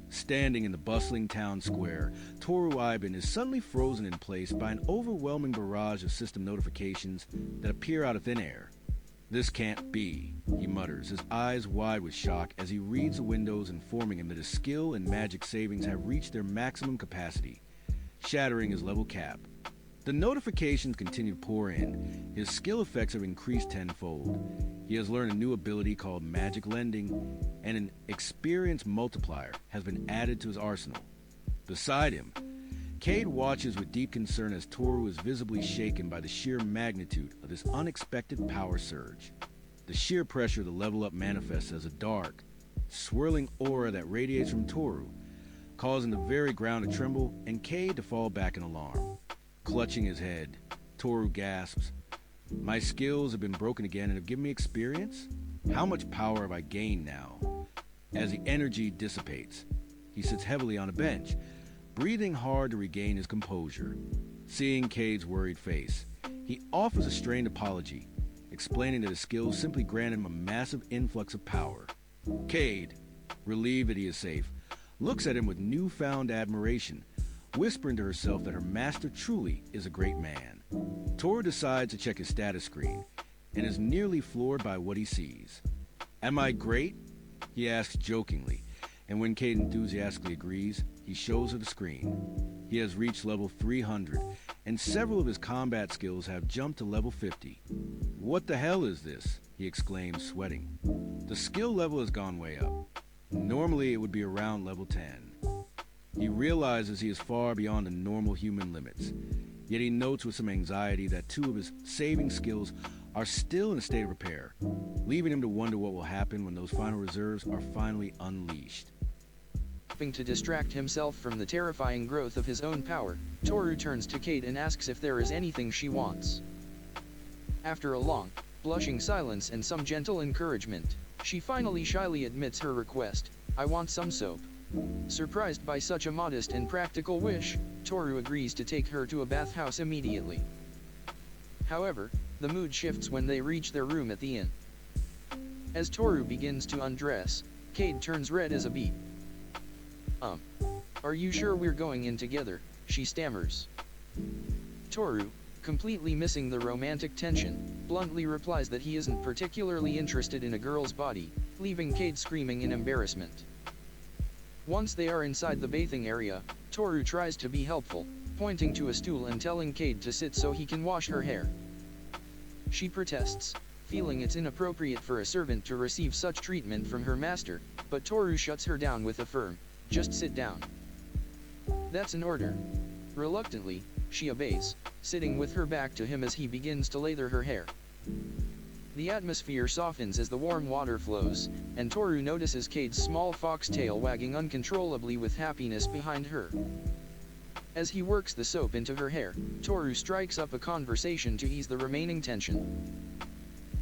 Standing in the bustling town square, Toru Iban is suddenly frozen in place by an overwhelming barrage of system notifications that appear out of thin air. "This can't be," he mutters, his eyes wide with shock as he reads the windows informing him that his skill and magic savings have reached their maximum capacity, shattering his level cap. The notifications continue to pour in. His skill effects have increased tenfold. He has learned a new ability called Magic Lending, and an experience multiplier has been added to his arsenal. Beside him, Cade watches with deep concern as Toru is visibly shaken by the sheer magnitude of this unexpected power surge. The sheer pressure of the level up manifests as a dark, swirling aura that radiates from Toru, causing the very ground to tremble and Cade to fall back in alarm. Clutching his head, Toru gasps, "My skills have been broken again and have given me experience? How much power have I gained now?" As the energy dissipates, he sits heavily on a bench, breathing hard to regain his composure. Seeing Cade's worried face, he offers a strained apology, explaining that his skills simply grant him a massive influx of power. Cade, relieved that he is safe, looks at him with newfound admiration, whispering to herself that her master truly is a great man. Toru decides to check his status screen, and is nearly floored by what he sees. "Am I great?" he asks jokingly, and when Cade enthusiastically agrees, he shows her the screen. He has reached level 300, and several of his combat skills have jumped to level 50. "What the hell is this?" he exclaims, sweating. The skill level has gone way up. Normally it would be around level 10. He realizes he is far beyond the normal human limits, yet he notes with some anxiety that two of his saving skills are still in a state of repair, leaving him to wonder what will happen when those final reserves are finally unleashed. Hoping to distract himself from the terrifying growth of his own power, Toru turns to Cade and asks if there is anything she wants. After a long, blushing silence and some gentle encouragement, she finally shyly admits her request, "I want some soap." Surprised by such a modest and practical wish, Toru agrees to take her to a bathhouse immediately. However, the mood shifts when they reach their room at the inn. As Toru begins to undress, Cade turns red as a beet. Are you sure we're going in together?" she stammers. Toru, completely missing the romantic tension, bluntly replies that he isn't particularly interested in a girl's body, leaving Cade screaming in embarrassment. Once they are inside the bathing area, Toru tries to be helpful, pointing to a stool and telling Cade to sit so he can wash her hair. She protests, feeling it's inappropriate for a servant to receive such treatment from her master, but Toru shuts her down with a firm, "Just sit down." "That's an order." Reluctantly, she obeys, sitting with her back to him as he begins to lather her hair. The atmosphere softens as the warm water flows, and Toru notices Cade's small fox tail wagging uncontrollably with happiness behind her. As he works the soap into her hair, Toru strikes up a conversation to ease the remaining tension.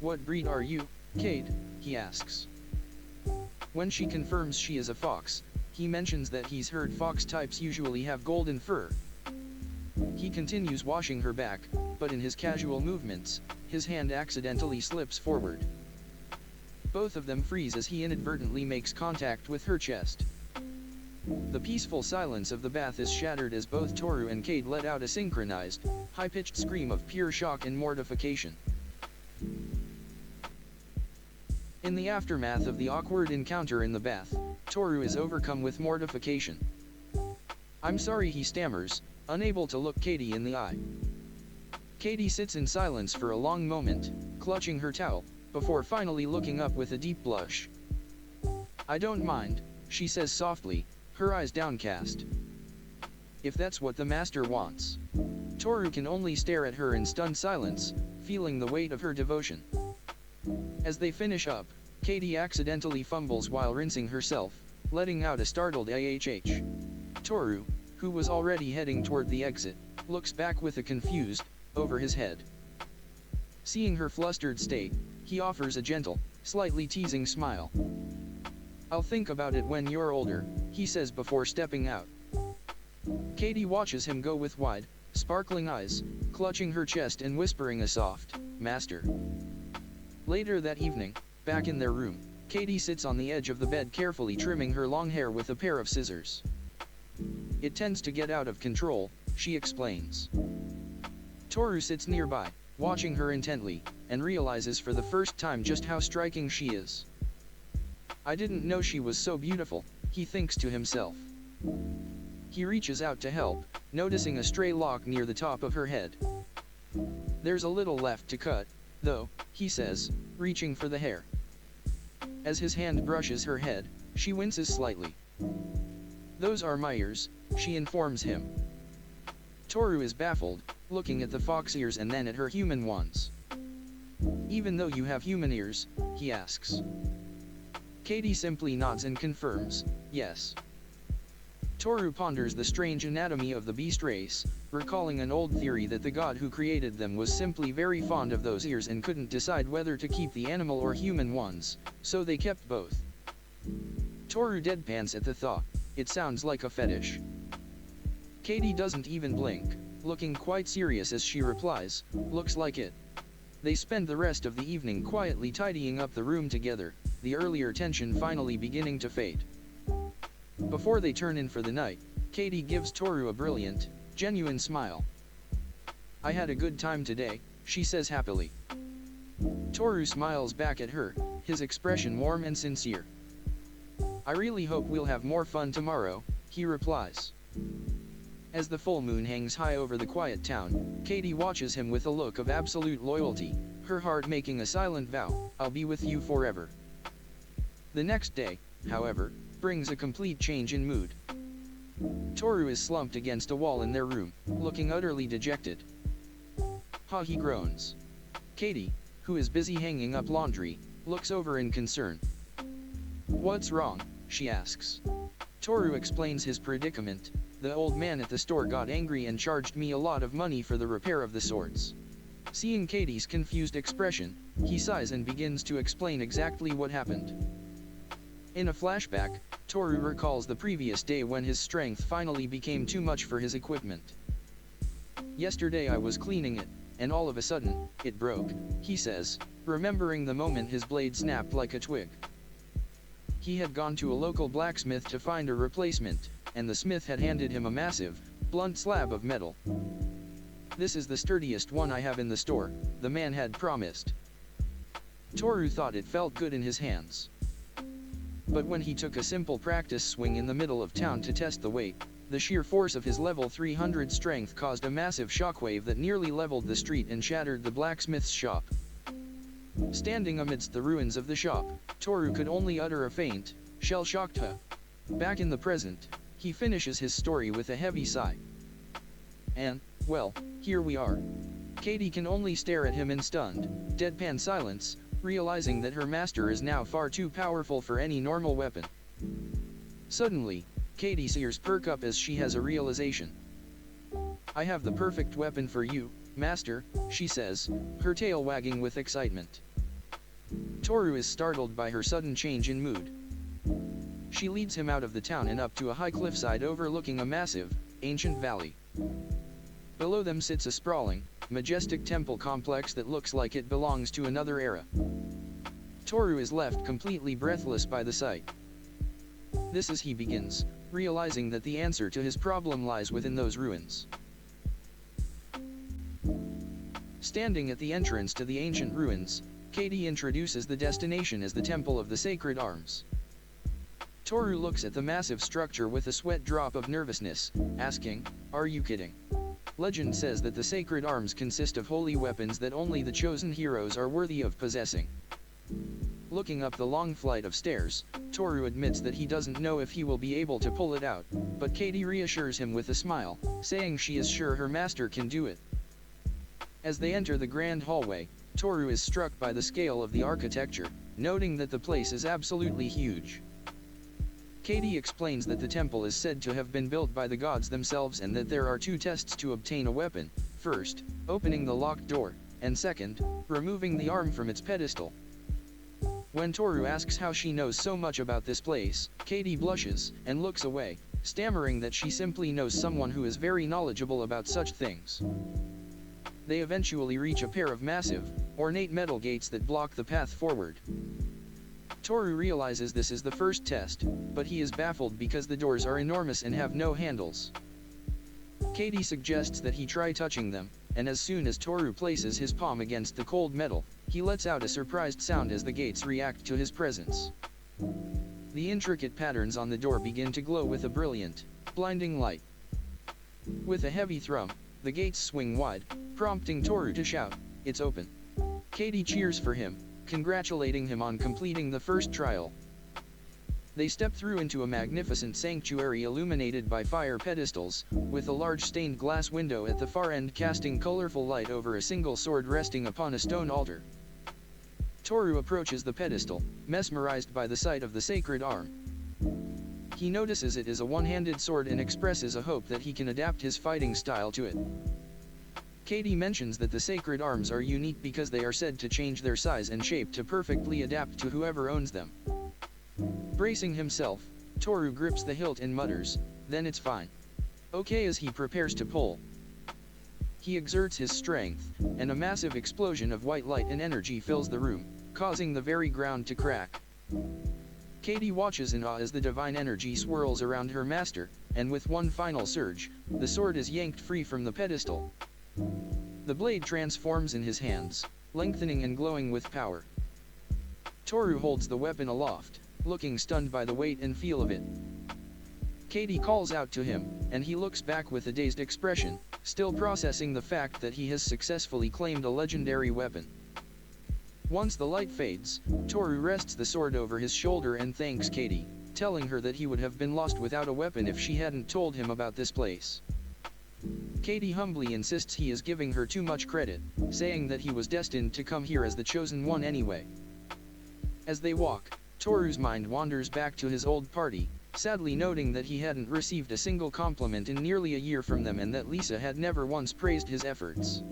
"What breed are you, Cade?" he asks. When she confirms she is a fox, he mentions that he's heard fox types usually have golden fur. He continues washing her back, but in his casual movements, his hand accidentally slips forward. Both of them freeze as he inadvertently makes contact with her chest. The peaceful silence of the bath is shattered as both Toru and Cade let out a synchronized, high-pitched scream of pure shock and mortification. In the aftermath of the awkward encounter in the bath, Toru is overcome with mortification. "I'm sorry," he stammers, unable to look Katie in the eye. Katie sits in silence for a long moment, clutching her towel, before finally looking up with a deep blush. "I don't mind," she says softly, her eyes downcast. "If that's what the master wants." Toru can only stare at her in stunned silence, feeling the weight of her devotion. As they finish up, Katie accidentally fumbles while rinsing herself, letting out a startled AHH. Toru, who was already heading toward the exit, looks back with a confused, over his head. Seeing her flustered state, he offers a gentle, slightly teasing smile. "I'll think about it when you're older," he says before stepping out. Katie watches him go with wide, sparkling eyes, clutching her chest and whispering a soft, "Master." Later that evening, back in their room, Katie sits on the edge of the bed carefully trimming her long hair with a pair of scissors. It tends to get out of control, she explains. Toru sits nearby, watching her intently, and realizes for the first time just how striking she is. I didn't know she was so beautiful, he thinks to himself. He reaches out to help, noticing a stray lock near the top of her head. There's a little left to cut, though, he says, reaching for the hair. As his hand brushes her head, she winces slightly. Those are my ears, she informs him. Toru is baffled, looking at the fox ears and then at her human ones. Even though you have human ears, he asks. Katie simply nods and confirms, yes. Toru ponders the strange anatomy of the beast race, recalling an old theory that the god who created them was simply very fond of those ears and couldn't decide whether to keep the animal or human ones, so they kept both. Toru deadpans at the thought, it sounds like a fetish. Katie doesn't even blink, looking quite serious as she replies, looks like it. They spend the rest of the evening quietly tidying up the room together, the earlier tension finally beginning to fade. Before they turn in for the night, Katie gives Toru a brilliant, genuine smile. I had a good time today, she says happily. Toru smiles back at her, his expression warm and sincere. I really hope we'll have more fun tomorrow, he replies. As the full moon hangs high over the quiet town, Katie watches him with a look of absolute loyalty, her heart making a silent vow, I'll be with you forever. The next day, however, brings a complete change in mood. Toru is slumped against a wall in their room, looking utterly dejected. Ha, he groans. Katie, who is busy hanging up laundry, looks over in concern. What's wrong? She asks. Toru explains his predicament. The old man at the store got angry and charged me a lot of money for the repair of the swords. Seeing Katie's confused expression, he sighs and begins to explain exactly what happened. In a flashback, Toru recalls the previous day when his strength finally became too much for his equipment. Yesterday I was cleaning it, and all of a sudden, it broke, he says, remembering the moment his blade snapped like a twig. He had gone to a local blacksmith to find a replacement, and the smith had handed him a massive, blunt slab of metal. This is the sturdiest one I have in the store, the man had promised. Toru thought it felt good in his hands. But when he took a simple practice swing in the middle of town to test the weight, the sheer force of his level 300 strength caused a massive shockwave that nearly leveled the street and shattered the blacksmith's shop. Standing amidst the ruins of the shop, Toru could only utter a faint, shell-shocked "huh." Back in the present, he finishes his story with a heavy sigh. And, well, here we are. Katie can only stare at him in stunned, deadpan silence, realizing that her master is now far too powerful for any normal weapon. Suddenly, Katie's ears perk up as she has a realization. I have the perfect weapon for you, master, she says, her tail wagging with excitement. Toru is startled by her sudden change in mood. She leads him out of the town and up to a high cliffside overlooking a massive, ancient valley. Below them sits a sprawling, majestic temple complex that looks like it belongs to another era. Toru is left completely breathless by the sight. This is he begins, realizing that the answer to his problem lies within those ruins. Standing at the entrance to the ancient ruins, Katie introduces the destination as the Temple of the Sacred Arms. Toru looks at the massive structure with a sweat drop of nervousness, asking, are you kidding? Legend says that the sacred arms consist of holy weapons that only the chosen heroes are worthy of possessing. Looking up the long flight of stairs, Toru admits that he doesn't know if he will be able to pull it out, but Katie reassures him with a smile, saying she is sure her master can do it. As they enter the grand hallway, Toru is struck by the scale of the architecture, noting that the place is absolutely huge. Katie explains that the temple is said to have been built by the gods themselves and that there are two tests to obtain a weapon: first, opening the locked door, and second, removing the arm from its pedestal. When Toru asks how she knows so much about this place, Katie blushes and looks away, stammering that she simply knows someone who is very knowledgeable about such things. They eventually reach a pair of massive, ornate metal gates that block the path forward. Toru realizes this is the first test, but he is baffled because the doors are enormous and have no handles. Katie suggests that he try touching them, and as soon as Toru places his palm against the cold metal, he lets out a surprised sound as the gates react to his presence. The intricate patterns on the door begin to glow with a brilliant, blinding light. With a heavy thrum, the gates swing wide, prompting Toru to shout, "It's open." Katie cheers for him, congratulating him on completing the first trial. They step through into a magnificent sanctuary illuminated by fire pedestals, with a large stained glass window at the far end casting colorful light over a single sword resting upon a stone altar. Toru approaches the pedestal, mesmerized by the sight of the sacred arm. He notices it is a one-handed sword and expresses a hope that he can adapt his fighting style to it. Katie mentions that the sacred arms are unique because they are said to change their size and shape to perfectly adapt to whoever owns them. Bracing himself, Toru grips the hilt and mutters, "Then it's fine." Okay, as he prepares to pull. He exerts his strength, and a massive explosion of white light and energy fills the room, causing the very ground to crack. Katie watches in awe as the divine energy swirls around her master, and with one final surge, the sword is yanked free from the pedestal. The blade transforms in his hands, lengthening and glowing with power. Toru holds the weapon aloft, looking stunned by the weight and feel of it. Katie calls out to him, and he looks back with a dazed expression, still processing the fact that he has successfully claimed a legendary weapon. Once the light fades, Toru rests the sword over his shoulder and thanks Katie, telling her that he would have been lost without a weapon if she hadn't told him about this place. Katie humbly insists he is giving her too much credit, saying that he was destined to come here as the chosen one anyway. As they walk, Toru's mind wanders back to his old party, sadly noting that he hadn't received a single compliment in nearly a year from them and that Lisa had never once praised his efforts.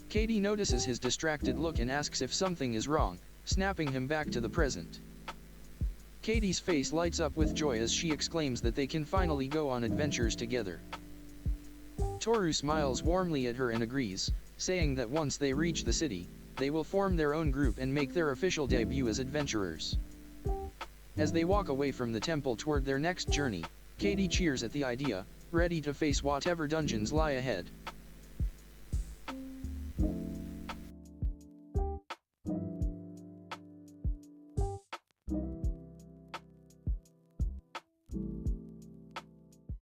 Katie notices his distracted look and asks if something is wrong, snapping him back to the present. Katie's face lights up with joy as she exclaims that they can finally go on adventures together. Toru smiles warmly at her and agrees, saying that once they reach the city, they will form their own group and make their official debut as adventurers. As they walk away from the temple toward their next journey, Katie cheers at the idea, ready to face whatever dungeons lie ahead.